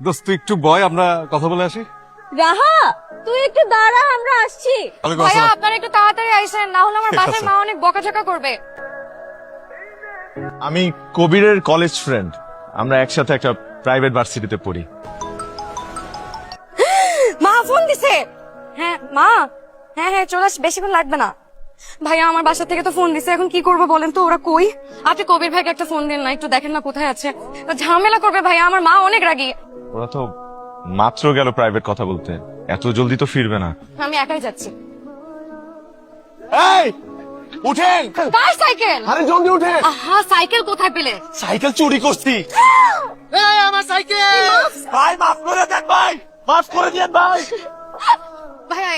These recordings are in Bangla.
দোস্ত তুই একটু বয়, আমরা কথা বলে আসি। রাহা তুই একটু দাঁড়া, আমরা আসছি। ভাইয়া আপনারা একটু তাড়াতাড়ি আইসেন, না হলে আমার বাসায় মা অনেক বকাঝকা করবে। আমি কবিরের কলেজ ফ্রেন্ড, আমরা একসাথে একটা প্রাইভেট ভার্সিটিতে পড়ি। মা ফোন দিছে। হ্যাঁ মা, হ্যাঁ হ্যাঁ চলে আস, বেশিক্ষণ লাগবে না। ভাইয়া আমার বাসা থেকে তো ফোন দিছে, এখন কি করবো বলেন তো? ওরা কই? আপনি কবির ভাইকে একটা ফোন দিন না, একটু দেখেন না কোথায় আছে। ঝামেলা করবে ভাইয়া, আমার মা অনেক রাগী। ওরা তো মাত্র গেল প্রাইভেট কথা বলতে, এত জলদি তো ফিরবে না। আমি একাই যাচ্ছি। এই উঠেন! কার সাইকেল? আরে জলদি উঠেন! আহা, সাইকেল কোথায় পেলে? সাইকেল চুরি করছি। এই আমার সাইকেল! ভাই মাফ করে দেন ভাই, মাফ করে দেন ভাই। ভাইয়া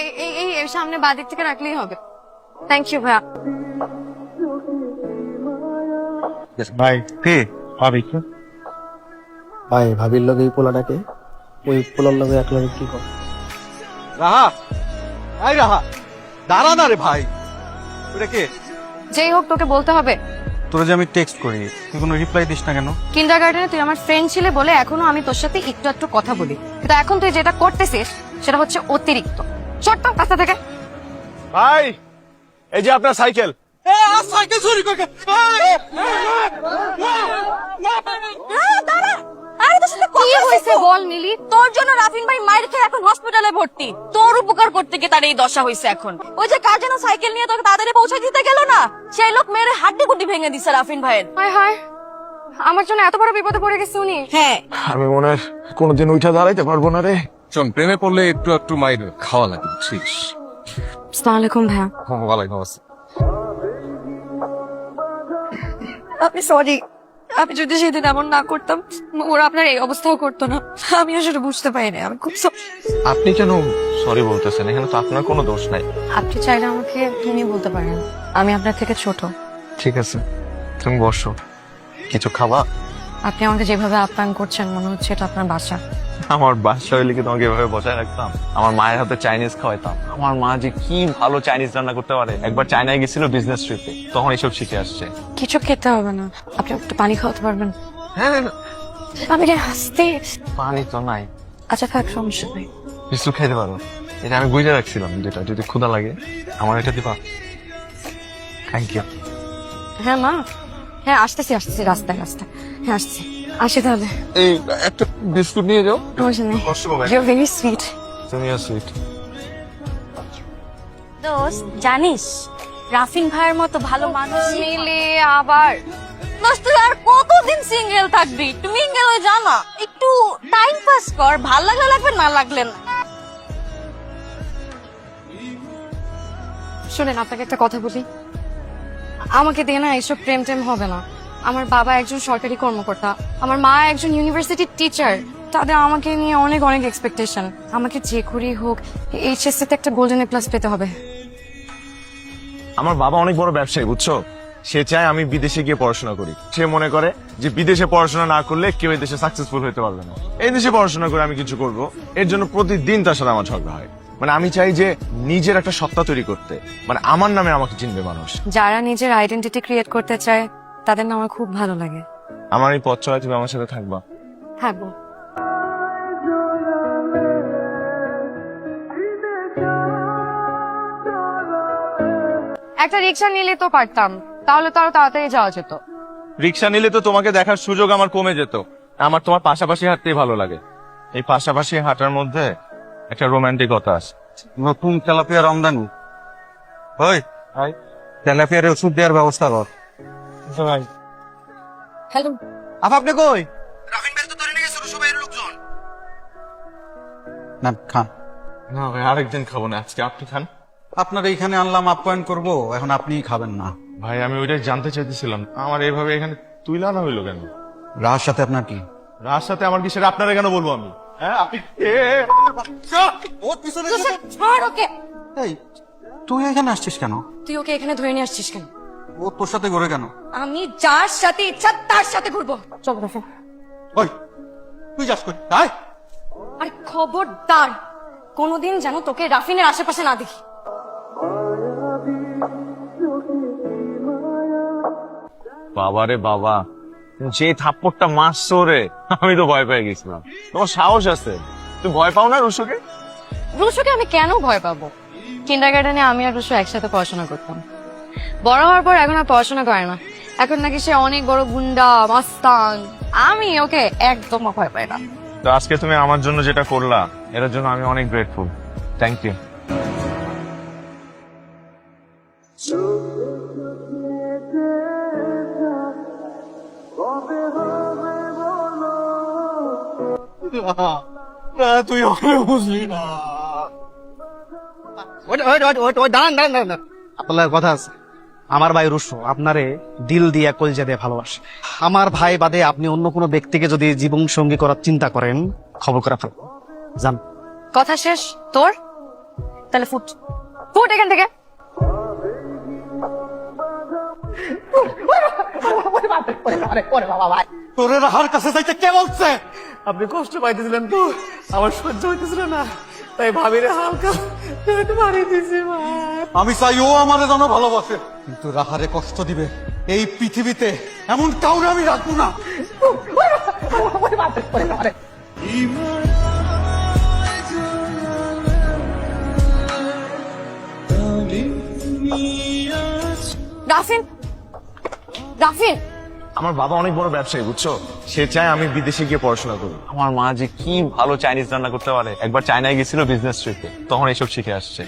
এই সামনে বাদিক থেকে রাখলেই হবে। থ্যাংক ইউ ভাইয়া। ভাই কে ভাবি? ভাই ভাবির লগে এই পোলাটাকে ওই পোলার লগে এক লগে কি কর? রাহা, এই রাহা, দাঁড়া না রে ভাই। ওটা কে? যেই হোক তোকে বলতে হবে। তোরা যে আমি টেক্সট করি, তুই কোনো রিপ্লাই দিস না কেন? কিন্ডারগার্টেনে তুই আমার ফ্রেন্ড ছিলে বলে এখনো আমি তোর সাথে একটু একটু কথা বলি, কিন্তু এখন তুই যেটা করতেছিস সেটা হচ্ছে অতিরিক্ত। ছোট্ট রাস্তা থেকে। ভাই এই যে আপনার সাইকেল। সাইকেল চুরি করে আরে তোর সাথে কি হয়েছে বল মিলি? তোর জন্য রাফিন ভাই মায়ের খেয়ে এখন হসপিটালে ভর্তি। তোর উপকার করতে গিয়ে তার এই দশা হয়েছে এখন। ওই যে কার যেন সাইকেল নিয়ে তোকে তাড়াতাড়ি পৌঁছে দিতে গেল না, সেই লোক মেরে হাড্ডি গুড্ডি ভেঙে দিচ্ছে রাফিন ভাইয়ের। হায় হায়, আমার জন্য এত বড় বিপদে পড়ে গেছে উনি। হ্যাঁ আমি মনে হয় কোনোদিন উঠা দাঁড়াইতে পারবো না রে। শোন, প্রেমে পড়লে একটু একটু মাইর খাওয়া লাগে, বুঝছিস? আসসালামু আলাইকুম ভাইয়া। ওয়ালাইকুম আসসালাম। আপনি সরি, আমি যদি সেদিন এমন না করতাম ওরা আপনার এই অবস্থাও করতো না। আমি আসলে বুঝতে পারিনি, আমি খুব আপনি কেন সরি বলতেছেন? এখানে তো আপনার কোনো দোষ নাই। আপনি চাইলে আমাকে তুমি বলতে পারেন, আমি আপনার থেকে ছোট। ঠিক আছে, তুমি বসো। কিছু খাবা? আপনি আমাকে যেভাবে আপ্যায়ন করছেন মনে হচ্ছে এটা আপনার বাসা। আমার বাসা হইলে কি তোমাকে এভাবে বসায় রাখতাম? আমার মায়ের হাতে চাইনিজ খাওয়াইতাম। আমার মা যে কি ভালো চাইনিজ রান্না করতে পারে। একবার চায়নায় গেছিল বিজনেস ট্রিপে, তখন এসব শিখে আসছে। কিছু খেতে হবে না, আপনি একটু পানি খাওয়াতে পারবেন? হ্যাঁ, আমি হাসতে। পানি তো নাই। আচ্ছা থাক, সমস্যা নেই। বিস্কুট খাইতে পারো? এটা আমি বুঝে রাখছিলাম, যেটা যদি ক্ষুধা লাগে আমার এটা দিবা। Thank you. হ্যাঁ মা, হ্যাঁ আসতেছি রাস্তায় হ্যাঁ আসছি, আসি তাহলে। এই একটা বিস্কুট নিয়ে যাও। সমস্যা নেই, কষ্ট পাবে। You very sweet. তুমিও সুইট। দোস্ত জানিস রাফিন ভাইয়ের মতো ভালো মানুষ মিলে আবার দোস্ত তুই আর কতদিন সিঙ্গেল থাকবি? তুমি সিঙ্গেল হয়ে যা না, একটু টাইম পাস কর, ভাল লাগলে লাগবে, না লাগলে না। শুনেন, আপনাকে একটা কথা বলি, আমাকে দিয়ে না এইসব প্রেম টেম হবে না। আমার বাবা একজন সরকারি কর্মকর্তা, আমার মা একজন ইউনিভার্সিটির টিচার, তাদের আমাকে নিয়ে অনেক অনেক এক্সপেকটেশন। আমাকে যে করেই হোক এইচএসসি তে একটা গোল্ডেন এ প্লাস পেতে হবে। আমার বাবা অনেক বড় ব্যবসায়ী, বুঝছো? সে চায় আমি বিদেশে গিয়ে পড়াশোনা করি। সে মনে করে যে বিদেশে পড়াশোনা না করলে কেউ এই দেশে সাকসেসফুল হতে পারবে না। এই দেশে পড়াশোনা করে আমি কিছু করব, এর জন্য প্রতিদিন তার সাথে আমার ঝগড়া হয়। মানে আমি চাই যে নিজের একটা সত্তা তৈরি করতে, মানে আমার নামে আমাকে চিনবে মানুষ। যারা নিজের আইডেন্টিটি ক্রিয়েট করতে চায় তাদের না আমার খুব ভালো লাগে। আমার এই পথ চলায় তুমি আমার সাথে থাকবা। থাকবো। একটা রিক্সা নিলে তো পারতাম, তাহলে তো আরো তাড়াতাড়ি যাওয়া যেত। রিক্সা নিলে তো তোমাকে দেখার সুযোগ আমার কমে যেত। আমার তোমার পাশাপাশি হাঁটতেই ভালো লাগে। এই পাশাপাশি হাঁটার মধ্যে একটা রোমান্টিকতা আছে। নতুন তেলাপিয়া রমদানি। ওই তেলাপিয়ার ওষুধ দেওয়ার ব্যবস্থা কর। ভাই হ্যালো, আপনি কই? না খান, না ভাই, আরেকদিন খাবো না, আজকে আপনি খান। আপনার এইখানে আনলাম আপ্যায়ন করব, এখন আপনিই খাবেন না। ভাই আমি ওইটাই জানতে চাইতেছিলাম, আমার এইভাবে এখানে তুইলা না হইলো কেন? রাহার সাথে আপনার কি? রার সাথে আমার কিসের? আপনারা কেন বলবো আমি? হ্যাঁ আপনি ছাড় ওকে। এই তুই এখানে আসছিস কেন? তুই ওকে এখানে ধরে নিয়ে আসছিস কেন? ও তোর সাথে ঘুরে কেন? আমি যার সাথে ইচ্ছা তার সাথে ঘুরবো। চল দেখো। ওই তুই যাস কই? আয়। আর খবরদার কোনোদিন যেন তোকে রাফিনের আশেপাশে না দেখি। বাবা রে বাবা, যে থাপ্পড়টা মারছো রে, আমি তো ভয় পেয়ে গেছিলাম। তোমার সাহস আছে, তুমি ভয় পাও না রুশোকে? রুশোকে আমি কেন ভয় পাবো? কিন্ডারগার্টেনে আমি আর রুশো একসাথে পড়াশোনা করতাম। বড় হওয়ার পর এখন আর পড়াশোনা করে না, এখন নাকি সে অনেক বড় গুন্ডা মাস্তান। আমি ওকে একদম ভয় পাই না। তো আজকে তুমি আমার জন্য যেটা করলা, এর জন্য আমি অনেক গ্রেটফুল। Thank you. তুই বুঝলি না। দাঁড়ান, আপনার কথা আছে। আমার ভাই রুশো আপনারে দিল দিয়ে কলজা দিয়ে ভালোবাসে। আমার ভাই বাদে আপনি অন্য কোনো ব্যক্তিকে যদি জীবন সঙ্গী করার চিন্তা করেন, খবর করে ফেলবো। জান, কথা শেষ তোর? তাহলে ফুট ফুট এখান থেকে। তোরে রাহার কাছে যাইতে কে বলছে? আপনি কষ্ট পাইতেছিলেন তো, আমার সহ্য হইতেছিল না, তাই ভাবিরে হালকা একটু মারিয়ে দিয়েছি। আমি চাই ও আমারে যেন ভালোবাসে, কিন্তু রাহারে কষ্ট দিবে এই পৃথিবীতে এমন কাউরে আমি রাখবো না। রাফিন, রাফিন, আমার বাবা অনেক বড় ব্যবসায়ী, বুঝছো? সে চায় আমি বিদেশে গিয়ে পড়াশোনা করি। আমার মা যে কি ভালো চাইনিজ রান্না করতে পারে। একবার চায়নায় গেছিল বিজনেস ট্রিপে, তখন এইসব শিখে আসছে।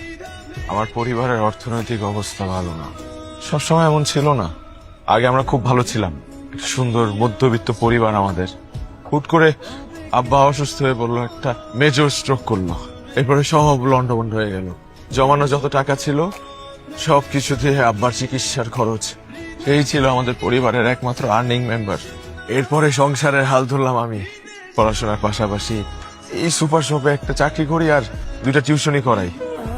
আমার পরিবারের অর্থনৈতিক অবস্থা ভালো না, সবসময় এমন ছিল না। আগে আমরা খুব ভালো ছিলাম, একটা সুন্দর মধ্যবিত্ত পরিবার আমাদের। হুট করে আব্বা অসুস্থ হয়ে বললো, একটা মেজর স্ট্রোক করলো। এরপরে সব লন্ডভন্ড হয়ে গেল। জমানো যত টাকা ছিল সবকিছু দিয়ে আব্বার চিকিৎসার খরচ। এই ছিল আমাদের পরিবারের একমাত্র আর্নিং মেম্বার। এরপরে সংসারের হাল ধরলাম আমি। পড়াশোনার পাশাপাশি এই সুপার শপে একটা চাকরি করি আর 2টা টিউশনি করাই।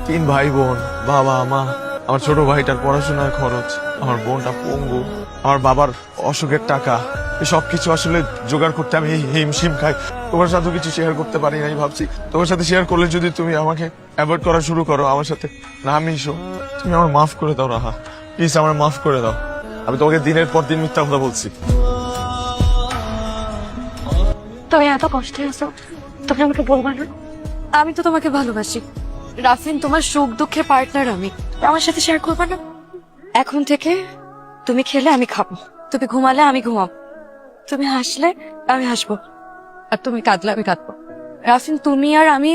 3 ভাই বোন, বাবা মা, আমার ছোট ভাইটার পড়াশোনার খরচ, আমার বোনটা পঙ্গু, আমার বাবার অসুখের টাকা, এই সবকিছু আসলে জোগাড় করতে আমি হিমশিম খাই। তোমার সাথে কিছু শেয়ার করতে পারি নাই, ভাবছি তোমার সাথে শেয়ার করলে যদি তুমি আমাকে অ্যাভয়েড করা শুরু করো, আমার সাথে না মিশো, তুমি আমার মাফ করে দাও রাহা, প্লিজ আমার মাফ করে দাও। আমি তোমাকে দিনের পর দিন মিথ্যা কথা বলছি। তুমি এত কষ্টে আছো, তুমি আমাকে বলবা না? আমি তো তোমাকে ভালোবাসি রাফিন, তোমার সুখ দুঃখে পার্টনার আমি। আমার সাথে শেয়ার করবা না? এখন থেকে তুমি খেলে আমি খাবো, তুমি ঘুমালে আমি ঘুমাবো, তুমি হাসলে আমি হাসবো, আর তুমি কাঁদলে আমি কাঁদবো। রাফিন, তুমি আর আমি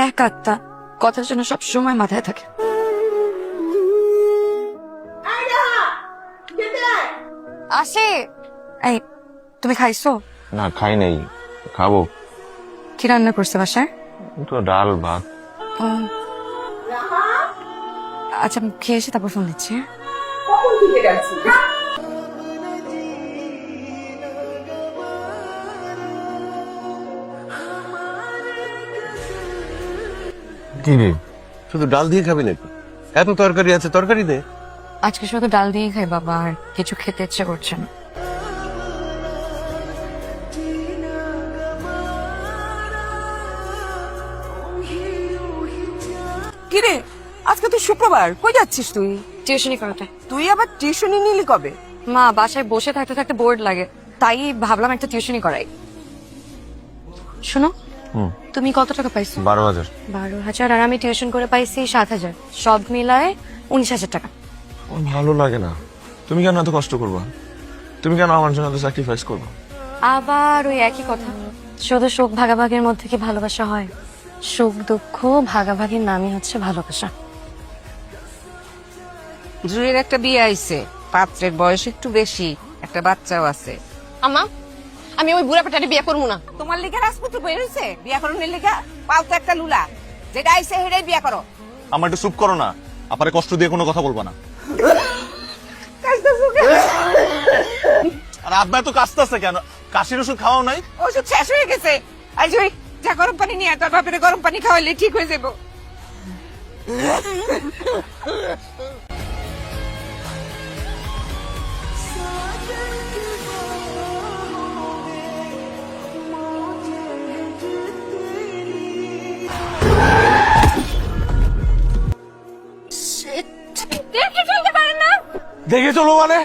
এক আত্মা, কথার জন্য সব সময় মাথায় থাকে। আসে। এই, তুমি খাইছো? না, খাই নাই, খাবো। কি রান্না করছে বাসায়? তো ডাল ভাত। আচ্ছা, আমি খেয়ে এসে তারপর ফোন দিচ্ছি। কি রে, শুধু ডাল দিয়ে খাবি নাকি? এত তরকারি আছে, তরকারি দে। আজকে শুধু ডাল দিয়ে খাই বাবা, আর কিছু খেতে ইচ্ছে করছে না। কিরে, আজকে তুই শুক্রবার, কই যাচ্ছিস তুই? টিউশনি করাতে। তুই আবার টিউশনি নিলি কবে? মা, বাসায় বসে থাকতে থাকতে বোর্ড লাগে, তাই ভাবলাম একটা টিউশনি করাই। শোনো, তুমি কত টাকা পাইছো? 12,000। 12,000, আর আমি টিউশন করে পাইছি 7,000, সব মিলায় 19,000 টাকা। আমার ভালো লাগে না। তুমি কেন এত কষ্ট করবা? তুমি কেন আমার জন্য এত স্যাক্রিফাইস করবা? আবার ওই একই কথা, শুধু সুখ ভাগাভাগির মধ্যে কি ভালোবাসা হয়? সুখ দুঃখ ভাগাভাগির নামই হচ্ছে ভালোবাসা। জুয়ের একটা বিয়ে আইছে, পাত্রের বয়স একটু বেশি, একটা বাচ্চাও আছে। আমা, আমি ওই বুড়া পেটারে বিয়ে করবো না। তোমার লিগা রাজপুত্র বই রয়েছে, বিয়া করণের লিগা পাও তো একটা লুলা, যেটা আইছে হেটাই বিয়া করো। আমার একটু চুপ করো না, আপারে কষ্ট দিয়ে কোনো কথা বলবা না। আর আব্বা তো কাশতেছে কেন? কাশির ওষুধ খাওয়াও নাই? ওষুধ শেষ হয়ে গেছে। আই জুই, যা গরম পানি নিয়ে আয়, তোর বাপের গরম পানি খাওয়াইলে ঠিক হয়ে যাবো। দেখে চলতে পারেন না? দেখে চলো মানে?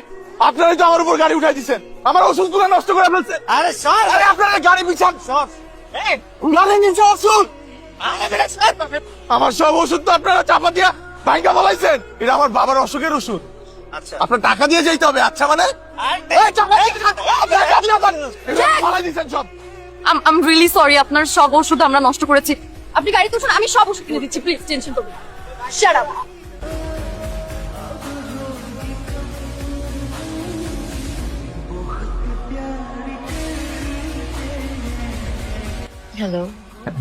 আপনারাই তো আমার উপর গাড়ি উঠাই দিচ্ছেন, আমার ওষুধগুলো নষ্ট করে ফেলছেন। আরে স্যার, আরে আপনারা গাড়ি পিছান, গাড়ি নিচে ওষুধ, আমার সব ওষুধ তো আপনারা চাপা দিয়া ভাঙ্গা বলাইছেন। এটা আমার বাবার অসুখের ওষুধ। আচ্ছা আপনার টাকা দিয়ে যেতে হবে। আচ্ছা মানে এই টাকা বলাই দিচ্ছেন সব। আম রিয়েলি সরি, আপনার সব ওষুধ আমরা নষ্ট করেছি। আপনি গাড়িতে উঠুন, আমি সব ওষুধ কিনে দিচ্ছি, প্লিজ টেনশন করবেন না। Shut up. হ্যালো,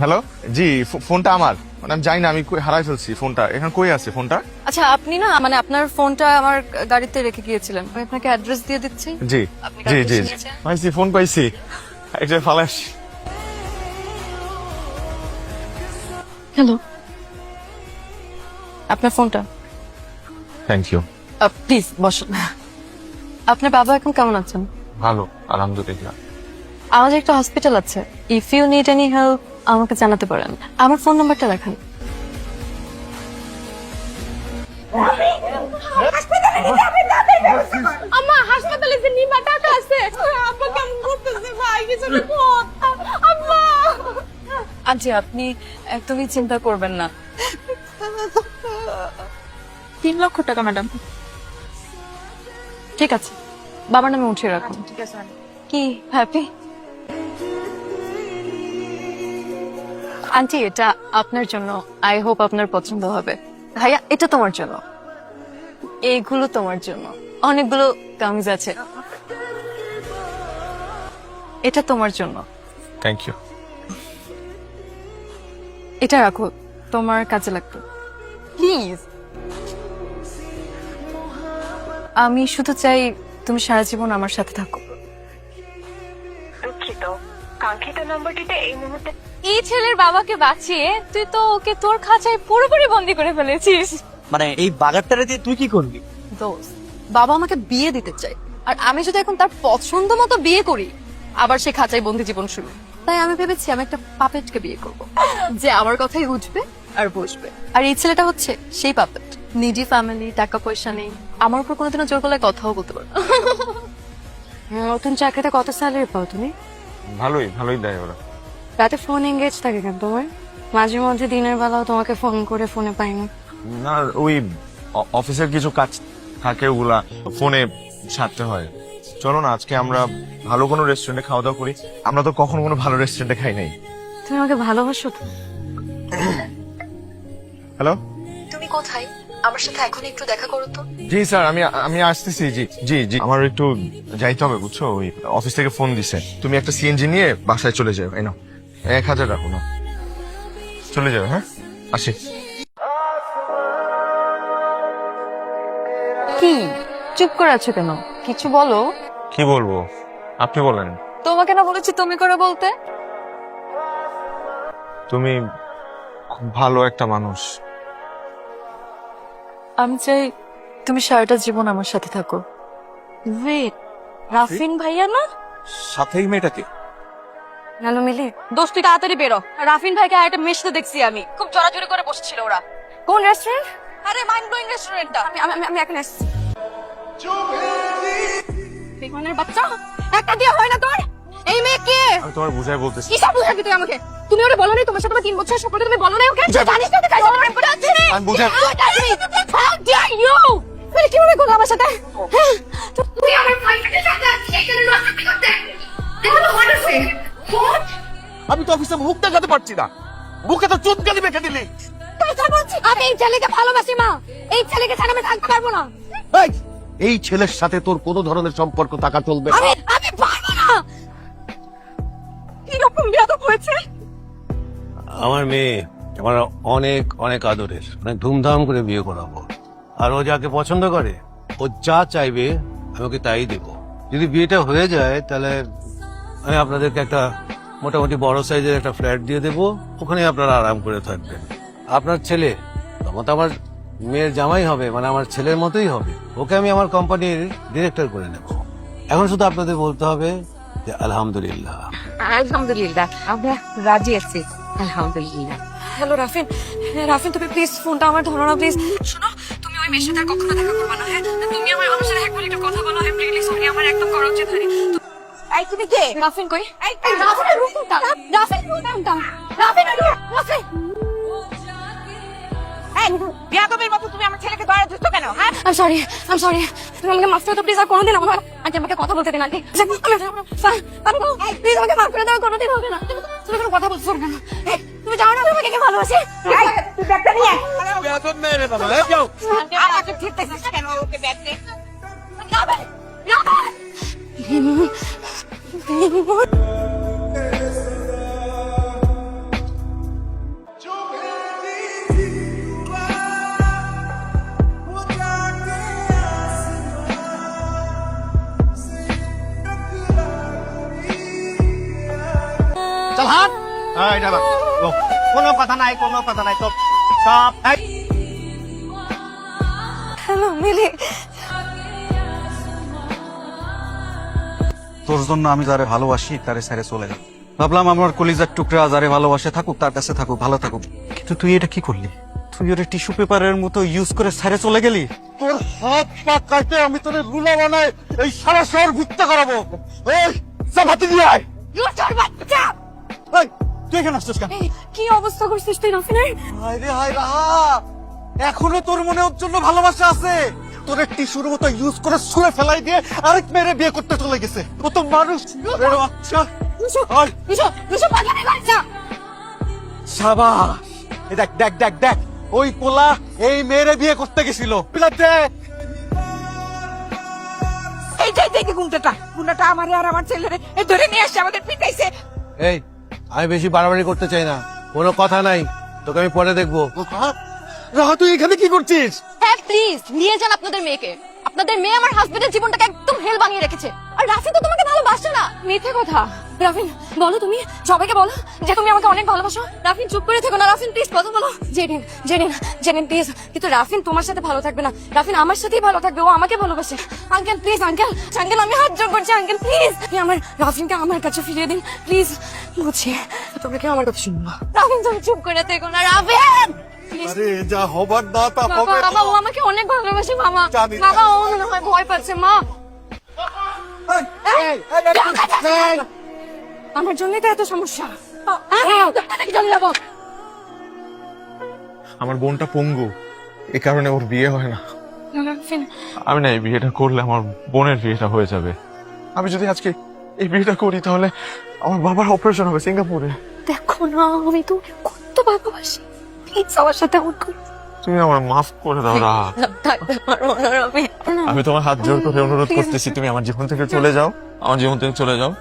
হ্যালো, জি ফোনটা আমার, মানে আমি জানি না, আমি হারাই ফেলছি ফোনটা। এখন কই আছে ফোনটা? আচ্ছা আপনি না মানে আপনার ফোনটা আমার গাড়িতে রেখে গিয়েছিলেন, আমি আপনাকে অ্যাড্রেস দিয়ে দিচ্ছি। জি আপনি জি address জি নিয়েছেন? পাইছি, ফোন পাইছি, একটা ফালাস। হ্যালো, আপনার ফোনটা। Thank you. প্লিজ বসুন। আপনার বাবা এখন কেমন আছেন? ভালো, আলহামদুলিল্লাহ। আমাদের একটা হসপিটাল আছে, if you need any help আমাকে জানাতে পারেন। আমার ফোন নাম্বারটা লেখেন। আম্মা হাসপাতালে যে নিবা টাকা আছে, আব্বা কেমন করতেছে ভাই, কিছু বল। আম্মা আন্টি আপনি একদমই চিন্তা করবেন না। 3 লক্ষ টাকা ম্যাডাম। ঠিক আছে, বাবার নামে উঠিয়ে রাখুন। ঠিক আছে ম্যাডাম। কি হ্যাপি? আন্টি এটা আপনার জন্য, আই হোপ আপনার পছন্দ হবে। ভাইয়া এটা তোমার জন্য, এইগুলো তোমার জন্য, অনেকগুলো কামিজ আছে, এটা তোমার জন্য। Thank you. এটা রাখো, তোমার কাজে লাগবে প্লিজ। আমি শুধু চাই তুমি সারা জীবন আমার সাথে থাকো। দুঃখিত, কাঙ্ক্ষিত নম্বরটিতে এই মুহূর্তে এই ছেলের বাবাকে বাঁচিয়ে তুই তো ওকে তোর খাঁচায় পুরোপুরি বন্দি করে ফেলেছিস। মানে এই বাগারটারে দিয়ে তুই কি করবি? দোস্ত, বাবা আমাকে বিয়ে দিতে চাই, আর আমি যদি এখন তার পছন্দ মতো বিয়ে করি, আবার সে খাঁচায় বন্দি জীবন শুরু। তাই আমি ভেবেছি আমি একটা পাপেটকে বিয়ে করব, যে আমার কথাই উঠবে আর বসবে। আর এই ছেলেটা হচ্ছে সেই পাপেট, নিডি ফ্যামিলি, টাকা পয়সা নেই, আমার উপর কোনোদিনও জোর গলায় কথাও বলতে পারবে না। নতুন চাকরিতে কত স্যালারি পাও তুমি? ভালোই ভালোই দেয় ওরা। রাতে ফোন এঙ্গেজ থাকে কেন তোমার? মাঝে মধ্যে দিনের বেলাও তোমাকে ফোন করে ফোনে পাই না। না, ওই অফিসের কিছু কাজ থাকে, ওগুলা ফোনে সারতে হয়। চলো না আজকে আমরা ভালো কোনো রেস্টুরেন্টে খাওয়া দাওয়া করি। আমরা তো কখনো কোনো ভালো রেস্টুরেন্টে খাই নাই। তুমি আমাকে ভালোবাসো তো? হ্যালো, তুমি কোথায়? আমার সাথে এখন একটু দেখা করো তো। জি স্যার, আমি আসতেছি। জি জি জি, আমার একটু যাইতে হবে বুঝছো, ওই অফিস থেকে ফোন দিছে। তুমি একটা সিএনজি নিয়ে বাসায় চলে যাও। এই নাও 1000 রাখো না, চলে যাও। হ্যাঁ, আসি। কি চুপ করে আছো কেন? কিছু বলো। কি বলবো, আপনি বলেন। তোমাকে না বলেছি তুমি করে বলতে? তুমি খুব ভালো একটা মানুষ। আমি চাই তুমি সারাটা জীবন আমার সাথে থাকো। ওয়েট, রাফিন ভাইয়া না? সাথেই মেয়েটাকে হ্যালো মিলি। দোস্ত তুই তাড়াতাড়ি বেরো, রাফিন ভাইকে একটা মেশতে দেখছি আমি, খুব জোরাজুরি করে বসছিল ওরা। কোন রেস্টুরেন্ট? আরে মাইন্ড ব্লোয়িং রেস্টুরেন্টটা। আমি এখন আসছি। বেগুনের বাচ্চা, একটা দিয়ে হয় না তোর? এই মেয়ে কে? আমি তোমার বুঝাই বলতেছি। কি সব বুঝাবি তুই আমাকে? তুমি ওরে বলো না তোমার সাথে 3 বছর সম্পর্ক, তুমি বলো না ওকে? জানিস না তুই কাজ করে পড়ে আছিস? আমি বুঝাই। How dare you? তুই কি মনে করছিস আমার সাথে? হ্যাঁ, তুই আমার ভাইকে সাথে আছিস, এখানে নষ্ট করতে। দেখো তো মনে হচ্ছে কোন? আমি তো অফিসে মুখ দেখাতে পারছি না, মুখে তো চুনকালি মেখে দিলি। তুই যা বলছিস? আমি এই ছেলেকে ভালোবাসি মা, এই ছেলেকে ছাড়া আমি থাকতে পারবো না। এই ছেলের সাথে তোর কোনো ধরনের সম্পর্ক থাকা চলবে না। আমি পারবো না। কিরকম বিয়াদব হয়েছে? আমার মেয়ে আমার অনেক অনেক আদরের, অনেক ধুমধাম করে বিয়ে করাবো। আর ও যাকে পছন্দ করে, ও যা চাইবে আমি ওকে তাই দেব। যদি বিয়েটা হয়ে যায় তাহলে আমি আপনাদেরকে একটা মোটামুটি বড় সাইজের একটা ফ্ল্যাট দিয়ে দেবো, ওখানে আপনারা আরাম করে থাকবেন। আপনার ছেলে তখন তো আমার মেয়ের জামাই হবে, মানে আমার ছেলের মতোই হবে। ওকে আমি আমার কোম্পানির ডিরেক্টর করে নেব। এখন শুধু আপনাদের বলতে হবে যে আলহামদুলিল্লাহ। আলহামদুলিল্লাহ, আমরা রাজি আছি। আলহামদুলিল্লাহ। হ্যালো রাফিন, রাফিন তুমি প্লিজ ফোনটা আমার ধরো না প্লিজ। শোনো, তুমি ওই ওই মেয়ের সাথে আর কখনো দেখা করবে না। হ্যাঁ তুমি আমার সাথে একবার একটু কথা বলো। আই এম রিয়েলি সরি, আমার একদম করা উচিত হয়নি। এই তুমি কে? রাফিন কই? এই রাফিন এই বিয়াদবের মতো তুমি আমার ছেলেকে ধরে ধরছো কেন? হ্যাঁ I'm sorry. তুমি আমাকে মাফ করে দাও প্লিজ, আর কোনোদিন আমার আন্টি আমাকে কথা বলতে দিন আন্টি। প্লিজ আমাকে মাফ করে দাও, কোনোদিন হবে না। তুমি কোনো কথা বলছো কেন? তুমি জানো না আমি আমাকে ভালোবাসি। এই তুই ব্যাগটা নিয়ে আমাকে ঠিকতেছিস কেন? ওকে ব্যাগ দে। চল হাট। এই ড্রাইভার, ও, কোনো কথা নাই তো সব এই হ্যালো মিলি। তোর জন্য আমি যারে ভালোবাসি তারে ছেড়ে চলে গেল। ভাবলাম আমার কলিজার টুকরা যারে ভালোবাসে থাকুক, তার কাছে থাকুক, ভালো থাকুক। কিন্তু তুই এটা কি করলি? তুই ওরে টিস্যু পেপারের মতো ইউজ করে ছেড়ে চলে গেলি। তোর হাত পা কাটে আমি তোর রুলা বানাই এই সারা শহর ঘুরতে করাবো। এই চাপাতি দিয়ে আয়। লুটার বাচ্চা! এই তুই এখানে আসছিস কেন? কি অবস্থা করছিস তুই রাফিনের? হায় রে হায় রাহা, এখনো তোর মনে ওর জন্য ভালোবাসা আছে? তোর টিস্যুর মতো ইউজ করে ছুঁড়ে ফেলাই দিয়ে আরেক মেয়েরে বিয়ে করতে চলে গেছে। ও তো মানুষ। আচ্ছা সাবাস। এই দেখ দেখ দেখ দেখ, ওই পোলা এই মেয়েরে বিয়ে করতে গেছিল। এইটাই দেখে গুন্ডাটা আমারে আর আমার ছেলেরে এই ধরে নিয়ে আসছে, আমাদের পিটাইছে। এই আমি বেশি বাড়াবাড়ি করতে চাই না, কোনো কথা নাই, তোকে আমি পরে দেখবো। রাহা তুই এখানে কি করছিস? হ্যাঁ প্লিজ নিয়ে যান আপনাদের মেয়েকে। আপনাদের মেয়ে আমার হাজবেন্ডের জীবনটাকে একদম হেল বানিয়ে রেখেছে। আর রাফি তো তোমাকে ভালোবাসে না। মিথ্যে কথা। রাফিন বলো, তুমি সবাইকে বলো যে তুমি আমাকে অনেক ভালোবাসো। রাফিন চুপ করে থেকো না, রাফিন প্লিজ কথা বলো। জেরিন প্লিজ। কিন্তু রাফিন তোমার সাথে ভালো থাকবে না, রাফিন আমার সাথেই ভালো থাকবে, ও আমাকে ভালোবাসে। আঙ্কেল প্লিজ, আঙ্কেল আমি হাত জোড় করছি আঙ্কেল প্লিজ, আমার রাফিনকে আমার কাছে ফিরিয়ে দিন প্লিজ। বুঝছি তোমরা কেউ আমার কথা শুনবো। রাফিন তুমি চুপ করে থেকো না রাফিন। আরে যা হবার না তা হবে। বাবা ও আমাকে অনেক ভালোবাসে মামা। জানি। বাবা ও মনে হয় ভয় পাচ্ছে মা। আমার জন্যই তো এত সমস্যা। চলে যাবো। আমার বোনটা পঙ্গু, এ কারণে ওর বিয়ে হয় না। রাফিন আমি না এই বিয়েটা করলে আমার বোনের বিয়েটা হয়ে যাবে। আমি যদি আজকে এই বিয়েটা করি তাহলে আমার বাবার অপারেশন হবে সিঙ্গাপুরে। দেখো না আমি তো কত ভালোবাসি, প্লিজ আমার সাথে এমন করো। তুমি আমার মাফ করে দাও রাহা। থাকতে পারবো না রাফিন। আমি তোমার হাত জোর করে অনুরোধ করতেছি, তুমি আমার জীবন থেকে চলে যাও, আমার জীবন থেকে চলে যাও।